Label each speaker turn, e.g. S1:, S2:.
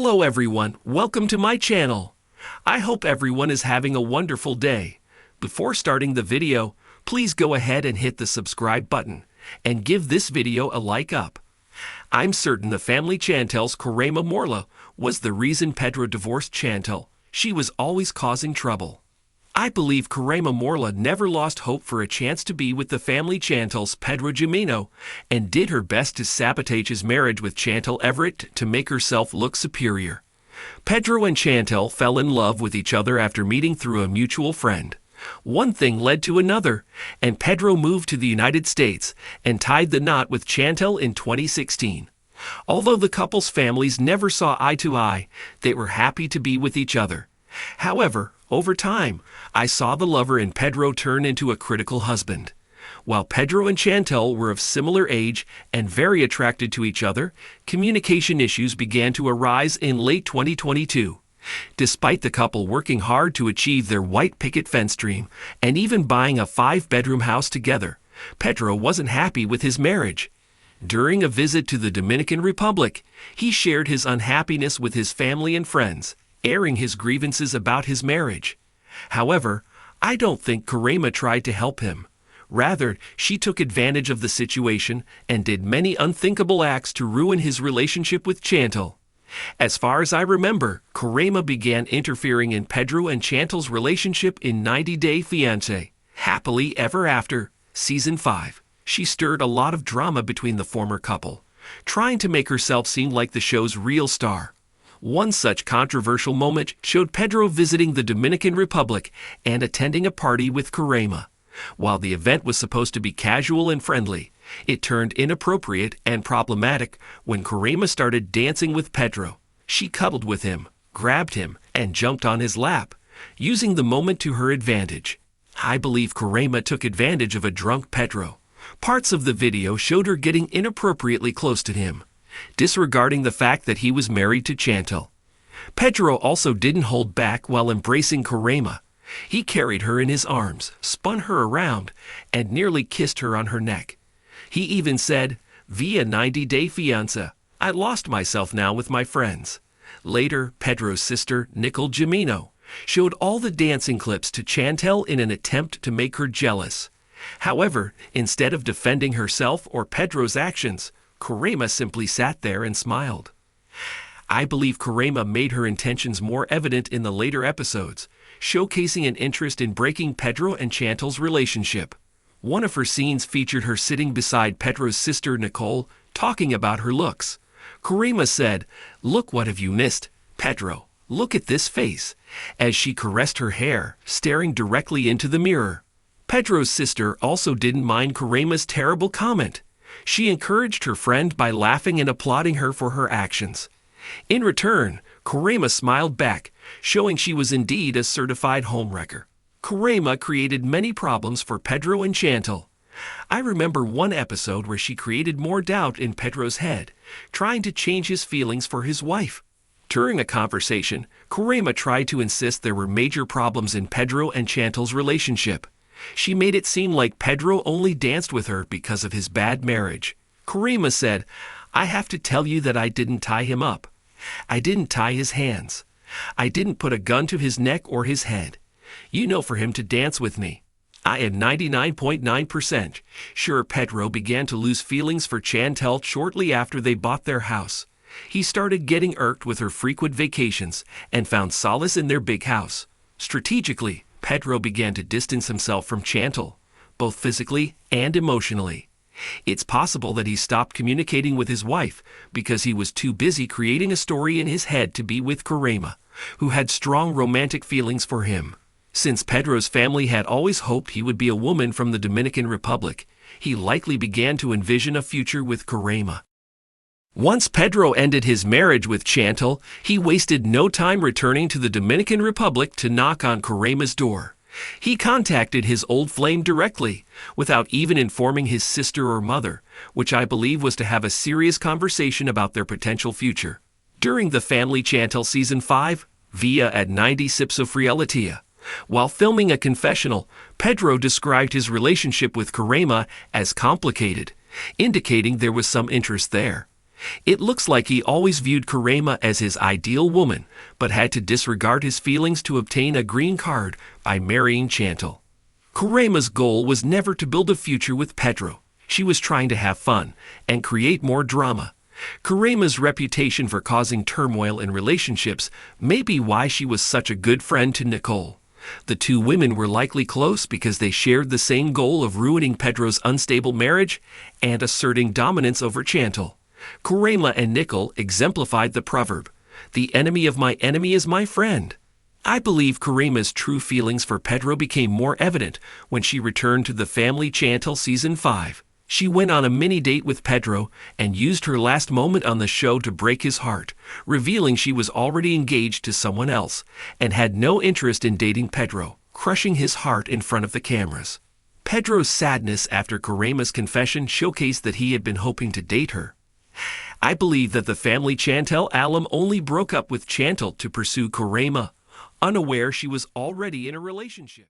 S1: Hello everyone, welcome to my channel. I hope everyone is having a wonderful day. Before starting the video, please go ahead and hit the subscribe button and give this video a like up. I'm certain the family Chantel's Coraima Morla was the reason Pedro divorced Chantel. She was always causing trouble. I believe Coraima Morla never lost hope for a chance to be with the family Chantel's Pedro and did her best to sabotage his marriage with Chantel Everett to make herself look superior. Pedro and Chantel fell in love with each other after meeting through a mutual friend. One thing led to another, and Pedro moved to the United States and tied the knot with Chantel in 2016. Although the couple's families never saw eye to eye, they were happy to be with each other. However, over time, I saw the lover in Pedro turn into a critical husband. While Pedro and Chantel were of similar age and very attracted to each other, communication issues began to arise in late 2022. Despite the couple working hard to achieve their white picket fence dream and even buying a 5-bedroom house together, Pedro wasn't happy with his marriage. During a visit to the Dominican Republic, he shared his unhappiness with his family and friends, airing his grievances about his marriage. However, I don't think Coraima tried to help him. Rather, she took advantage of the situation and did many unthinkable acts to ruin his relationship with Chantel. As far as I remember, Coraima began interfering in Pedro and Chantel's relationship in 90 Day Fiancé, Happily Ever After, Season 5. She stirred a lot of drama between the former couple, trying to make herself seem like the show's real star. One such controversial moment showed Pedro visiting the Dominican Republic and attending a party with Coraima. While the event was supposed to be casual and friendly, it turned inappropriate and problematic when Coraima started dancing with Pedro. She cuddled with him, grabbed him, and jumped on his lap, using the moment to her advantage. I believe Coraima took advantage of a drunk Pedro. Parts of the video showed her getting inappropriately close to him, disregarding the fact that he was married to Chantel. Pedro also didn't hold back while embracing Coraima. He carried her in his arms, spun her around, and nearly kissed her on her neck. He even said, "Via 90 Day Fiancé, I lost myself now with my friends." Later, Pedro's sister, Nicole Gimino, showed all the dancing clips to Chantel in an attempt to make her jealous. However, instead of defending herself or Pedro's actions, Coraima simply sat there and smiled. I believe Coraima made her intentions more evident in the later episodes, showcasing an interest in breaking Pedro and Chantel's relationship. One of her scenes featured her sitting beside Pedro's sister Nicole, talking about her looks. Coraima said, "Look what have you missed, Pedro, look at this face," as she caressed her hair, staring directly into the mirror. Pedro's sister also didn't mind Coraima's terrible comment. She encouraged her friend by laughing and applauding her for her actions. In return, Coraima smiled back, showing she was indeed a certified homewrecker. Coraima created many problems for Pedro and Chantel. I remember one episode where she created more doubt in Pedro's head, trying to change his feelings for his wife. During a conversation, Coraima tried to insist there were major problems in Pedro and Chantel's relationship. She made it seem like Pedro only danced with her because of his bad marriage. Coraima said, "I have to tell you that I didn't tie him up. I didn't tie his hands. I didn't put a gun to his neck or his head. You know, for him to dance with me. I am 99.9% sure." Pedro began to lose feelings for Chantel shortly after they bought their house. He started getting irked with her frequent vacations and found solace in their big house. Strategically, Pedro began to distance himself from Chantel, both physically and emotionally. It's possible that he stopped communicating with his wife because he was too busy creating a story in his head to be with Coraima, who had strong romantic feelings for him. Since Pedro's family had always hoped he would be a woman from the Dominican Republic, he likely began to envision a future with Coraima. Once Pedro ended his marriage with Chantel, he wasted no time returning to the Dominican Republic to knock on Coraima's door. He contacted his old flame directly, without even informing his sister or mother, which I believe was to have a serious conversation about their potential future. During the Family Chantel Season 5, Via at 90 Sips of Frielatia, while filming a confessional, Pedro described his relationship with Coraima as complicated, indicating there was some interest there. It looks like he always viewed Coraima as his ideal woman, but had to disregard his feelings to obtain a green card by marrying Chantal. Coraima's goal was never to build a future with Pedro. She was trying to have fun and create more drama. Coraima's reputation for causing turmoil in relationships may be why she was such a good friend to Nicole. The two women were likely close because they shared the same goal of ruining Pedro's unstable marriage and asserting dominance over Chantal. Coraima and Nicole exemplified the proverb, "The enemy of my enemy is my friend." I believe Coraima's true feelings for Pedro became more evident when she returned to the family Chantal Season 5. She went on a mini-date with Pedro and used her last moment on the show to break his heart, revealing she was already engaged to someone else and had no interest in dating Pedro, crushing his heart in front of the cameras. Pedro's sadness after Coraima's confession showcased that he had been hoping to date her. I believe that the family Chantal alum only broke up with Chantal to pursue Coraima, unaware she was already in a relationship.